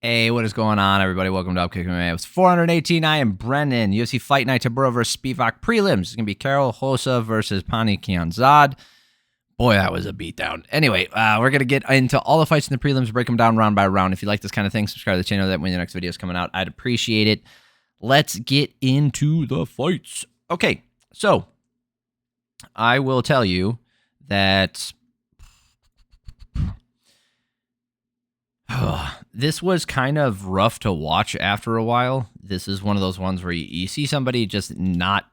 Hey, what is going on, everybody? Welcome to Upkick MMA. It was 418. I am Brennan. UFC Fight Night Tabora versus Spivak Prelims. It's going to be Karol, Rosa versus Pannie, Kianzad. Boy, that was a beatdown. Anyway, we're going to get into all the fights in the prelims, break them down round by round. If you like this kind of thing, subscribe to the channel. That when the next video is coming out, I'd appreciate it. Let's get into the fights. Okay, so I will tell you that this was kind of rough to watch after a while. This is one of those ones where you see somebody just not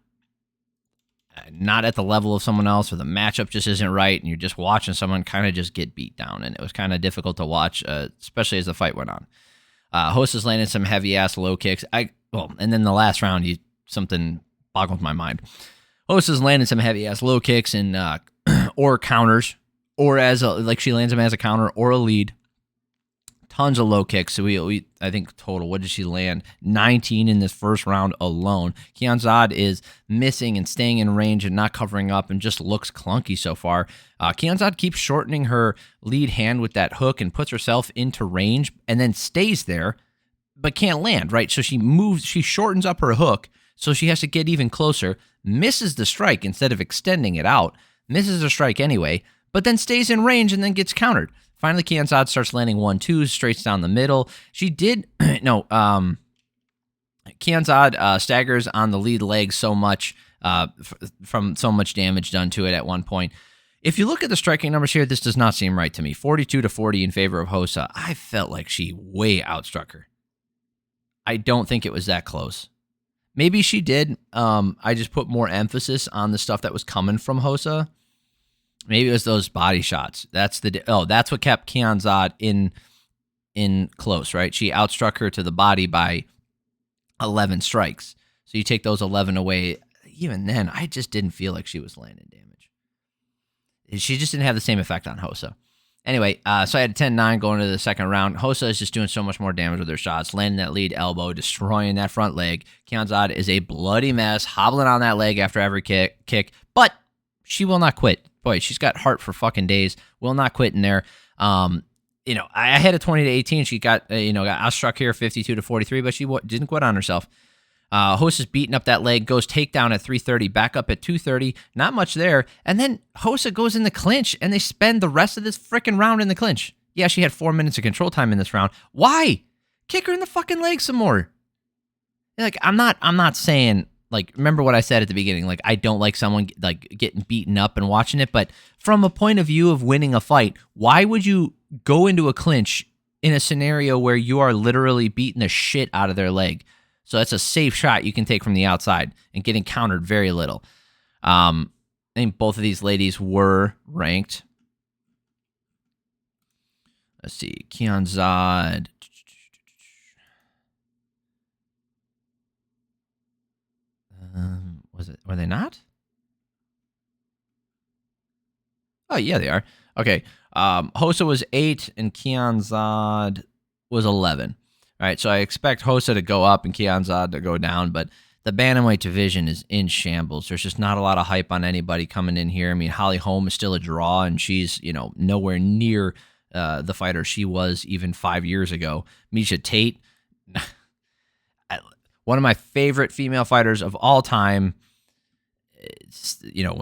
at the level of someone else, or the matchup just isn't right, and you're just watching someone kind of just get beat down, and it was kind of difficult to watch, especially as the fight went on. Rosa's landed some heavy-ass low kicks. And then the last round, something boggled my mind. Rosa's landed some heavy-ass low kicks and or counters, or she lands them as a counter or a lead. Tons of low kicks. So we I think total, what did she land? 19 in this first round alone. Kianzad is missing and staying in range and not covering up and just looks clunky so far. Kianzad keeps shortening her lead hand with that hook and puts herself into range and then stays there, but can't land, right? So she moves, she shortens up her hook, so she has to get even closer, misses the strike instead of extending it out, misses the strike anyway, but then stays in range and then gets countered. Finally, Kianzad starts landing 1-2s straight down the middle. She did, Kianzad staggers on the lead leg so much from so much damage done to it at one point. If you look at the striking numbers here, this does not seem right to me. 42-40 in favor of Rosa. I felt like she way outstruck her. I don't think it was that close. Maybe she did. I just put more emphasis on the stuff that was coming from Rosa. Maybe it was those body shots. That's what kept Kianzad in close, right? She outstruck her to the body by 11 strikes. So you take those 11 away. Even then, I just didn't feel like she was landing damage. She just didn't have the same effect on Rosa. Anyway, so I had a 10-9 going into the second round. Rosa is just doing so much more damage with her shots, landing that lead elbow, destroying that front leg. Kianzad is a bloody mess, hobbling on that leg after every kick, but she will not quit. Boy, she's got heart for fucking days. Will not quit in there. I had a 20-18. She got outstruck here 52-43, but she didn't quit on herself. Rosa's beating up that leg, goes takedown at 330, back up at 230. Not much there. And then Rosa goes in the clinch, and they spend the rest of this freaking round in the clinch. Yeah, she had 4 minutes of control time in this round. Why? Kick her in the fucking leg some more. Like, I'm not saying, like, remember what I said at the beginning, like, I don't like someone, like, getting beaten up and watching it, but from a point of view of winning a fight, why would you go into a clinch in a scenario where you are literally beating the shit out of their leg? So that's a safe shot you can take from the outside and getting countered very little. I think both of these ladies were ranked. Let's see, Kianzad. Were they not? Oh, yeah, they are. Okay. Rosa was 8 and Kianzad was 11. All right, so I expect Rosa to go up and Kianzad to go down, but the bantamweight division is in shambles. There's just not a lot of hype on anybody coming in here. I mean, Holly Holm is still a draw, and she's, nowhere near the fighter she was even 5 years ago. Miesha Tate, one of my favorite female fighters of all time.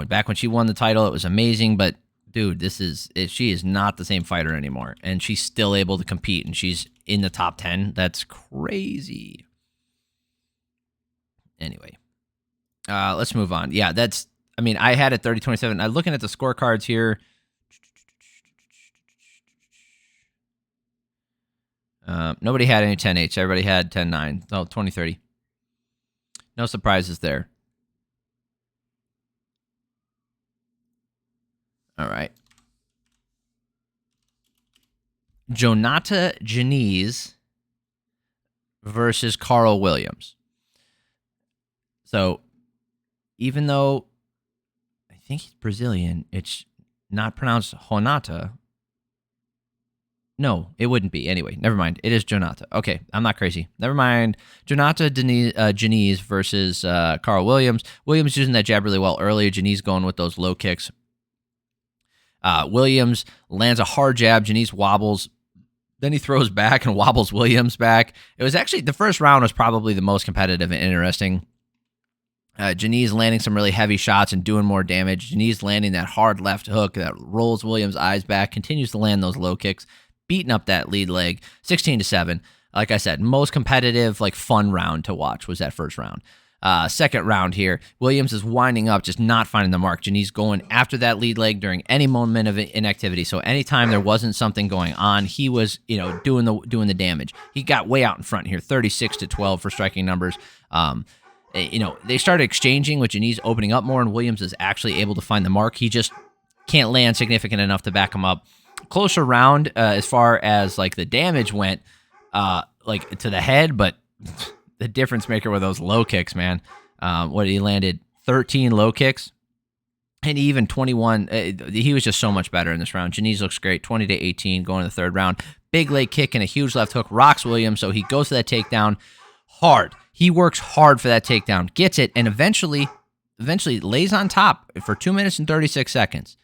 Back when she won the title, it was amazing, but dude, she is not the same fighter anymore, and she's still able to compete, and she's in the top 10. That's crazy. Anyway, let's move on. Yeah, I had it 30-27. I'm looking at the scorecards here. Nobody had any 10-8. Everybody had 10-9. Oh, 20-30. No surprises there. All right. Jhonata Diniz versus Karl Williams. So, even though I think he's Brazilian, it's not pronounced Jhonata. No, it wouldn't be. Anyway, never mind. It is Jhonata. Okay, I'm not crazy. Never mind. Jhonata Diniz versus Karl Williams. Williams using that jab really well earlier. Diniz going with those low kicks. Williams lands a hard jab. Diniz wobbles. Then he throws back and wobbles Williams back. It was actually, the first round was probably the most competitive and interesting. Diniz landing some really heavy shots and doing more damage. Diniz landing that hard left hook that rolls Williams' eyes back, continues to land those low kicks, beating up that lead leg, 16-7. Like I said, most competitive, like fun round to watch was that first round. Second round here, Williams is winding up, just not finding the mark. Diniz going after that lead leg during any moment of inactivity. So anytime there wasn't something going on, he was, doing the damage. He got way out in front here, 36-12 for striking numbers. They started exchanging with Diniz opening up more, and Williams is actually able to find the mark. He just can't land significant enough to back him up. Closer round as far as like the damage went, like to the head, but the difference maker were those low kicks, man. He landed 13 low kicks, and even 21. He was just so much better in this round. Diniz looks great, 20-18 going to the third round. Big leg kick and a huge left hook rocks Williams, so he goes to that takedown hard. He works hard for that takedown, gets it, and eventually lays on top for 2 minutes and 36 seconds.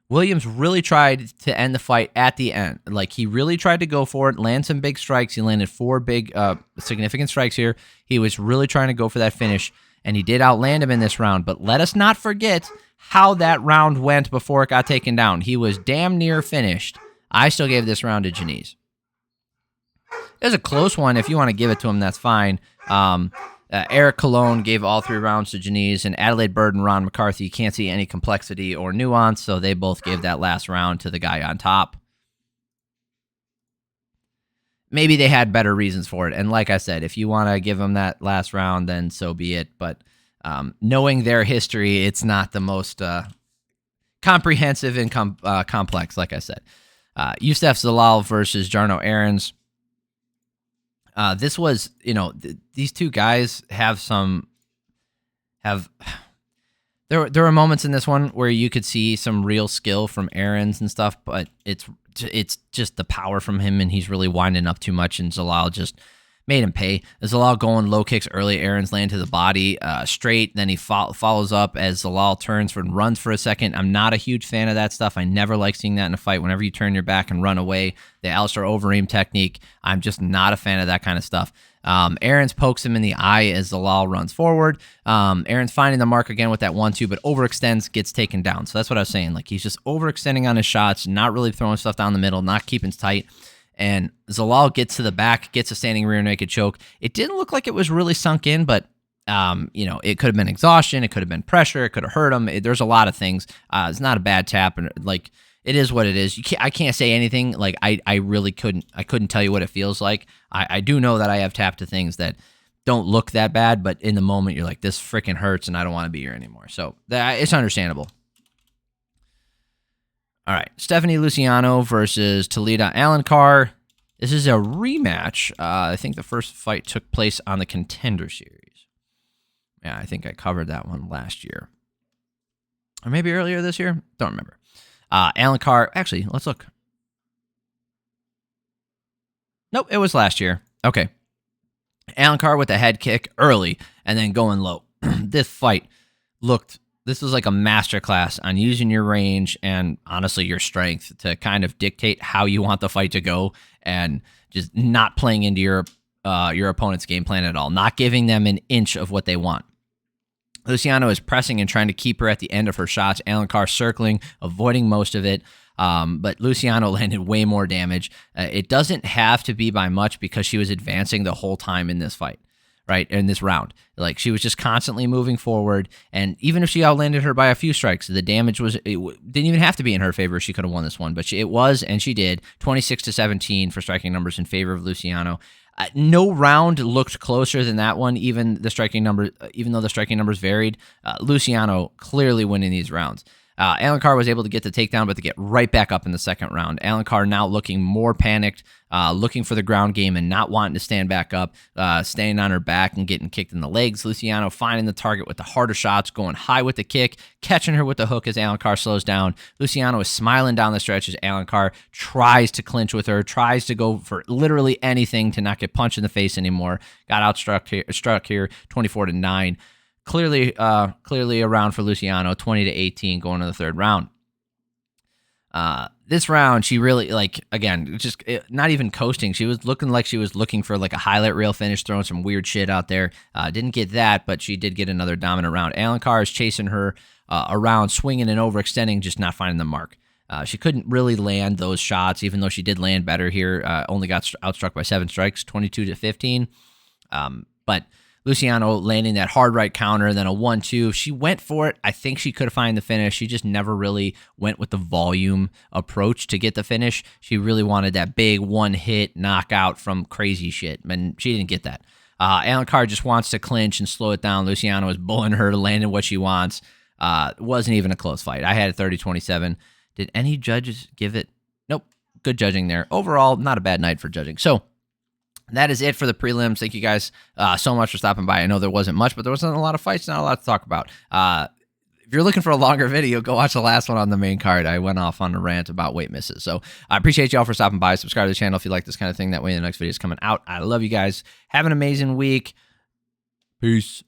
Williams really tried to end the fight at the end. Like, he really tried to go for it, land some big strikes. He landed 4 big, significant strikes here. He was really trying to go for that finish, and he did outland him in this round. But let us not forget how that round went before it got taken down. He was damn near finished. I still gave this round to Diniz. It was a close one. If you want to give it to him, that's fine. Eric Colon gave all 3 rounds to Diniz, and Adelaide Bird and Ron McCarthy can't see any complexity or nuance, so they both gave that last round to the guy on top. Maybe they had better reasons for it, and like I said, if you want to give them that last round, then so be it, but knowing their history, it's not the most comprehensive and complex, like I said. Youssef Zalal versus Jarno Errens. This was, these two guys there were moments in this one where you could see some real skill from Errens and stuff, but it's just the power from him, and he's really winding up too much, and Zalal just made him pay. Zalal going low kicks early, Errens land to the body straight, then he follows up as Zalal turns and runs for a second. I'm not a huge fan of that stuff. I never like seeing that in a fight. Whenever you turn your back and run away, the Alistair Overeem technique, I'm just not a fan of that kind of stuff. Errens pokes him in the eye as Zalal runs forward. Errens finding the mark again with that 1-2, but overextends, gets taken down. So that's what I was saying. Like, he's just overextending on his shots, not really throwing stuff down the middle, not keeping tight. And Zalal gets to the back, gets a standing rear naked choke. It didn't look like it was really sunk in, but it could have been exhaustion, it could have been pressure, it could have hurt him. There's a lot of things. It's not a bad tap, and like, it is what it is. I can't say anything. Like, I really couldn't tell you what it feels like. I do know that I have tapped to things that don't look that bad, but in the moment you're like, this freaking hurts, and I don't want to be here anymore. So it's understandable. All right, Stephanie Luciano versus Talita Alencar. This is a rematch. I think the first fight took place on the Contender Series. Yeah, I think I covered that one last year. Or maybe earlier this year? Don't remember. Alencar, actually, let's look. Nope, it was last year. Okay. Alencar with a head kick early and then going low. This was like a masterclass on using your range and honestly your strength to kind of dictate how you want the fight to go, and just not playing into your opponent's game plan at all, not giving them an inch of what they want. Luciano is pressing and trying to keep her at the end of her shots. Alencar circling, avoiding most of it. But Luciano landed way more damage. It doesn't have to be by much because she was advancing the whole time in this fight, right? In this round. Like, she was just constantly moving forward. And even if she outlanded her by a few strikes, the damage didn't even have to be in her favor. She could have won this one, but it was, and she did. 26-17 for striking numbers in favor of Luciano. No round looked closer than that one, even though the striking numbers varied. Luciano clearly winning these rounds. Alencar was able to get the takedown, but to get right back up in the second round. Alencar now looking more panicked, looking for the ground game and not wanting to stand back up, staying on her back and getting kicked in the legs. Luciano finding the target with the harder shots, going high with the kick, catching her with the hook as Alencar slows down. Luciano is smiling down the stretch as Alencar tries to clinch with her, tries to go for literally anything to not get punched in the face anymore. Got outstruck here, 24-9. Clearly a round for Luciano, 20-18 going to the third round. This round, she really, again, just not even coasting. She was looking like she was looking for like a highlight reel finish, throwing some weird shit out there. Didn't get that, but she did get another dominant round. Alencar is chasing her around, swinging and overextending, just not finding the mark. She couldn't really land those shots, even though she did land better here. Only got outstruck by 7 strikes, 22-15. But Luciano landing that hard right counter, then a 1-2. She went for it. I think she could have found the finish. She just never really went with the volume approach to get the finish. She really wanted that big one-hit knockout from crazy shit, and she didn't get that. Alencar just wants to clinch and slow it down. Luciano is bullying her to landing what she wants. Wasn't even a close fight. I had it 30-27. Did any judges give it? Nope. Good judging there. Overall, not a bad night for judging. So that is it for the prelims. Thank you guys so much for stopping by. I know there wasn't much, but there wasn't a lot of fights, not a lot to talk about. If you're looking for a longer video, go watch the last one on the main card. I went off on a rant about weight misses. So I appreciate y'all for stopping by. Subscribe to the channel if you like this kind of thing. That way the next video is coming out. I love you guys. Have an amazing week. Peace.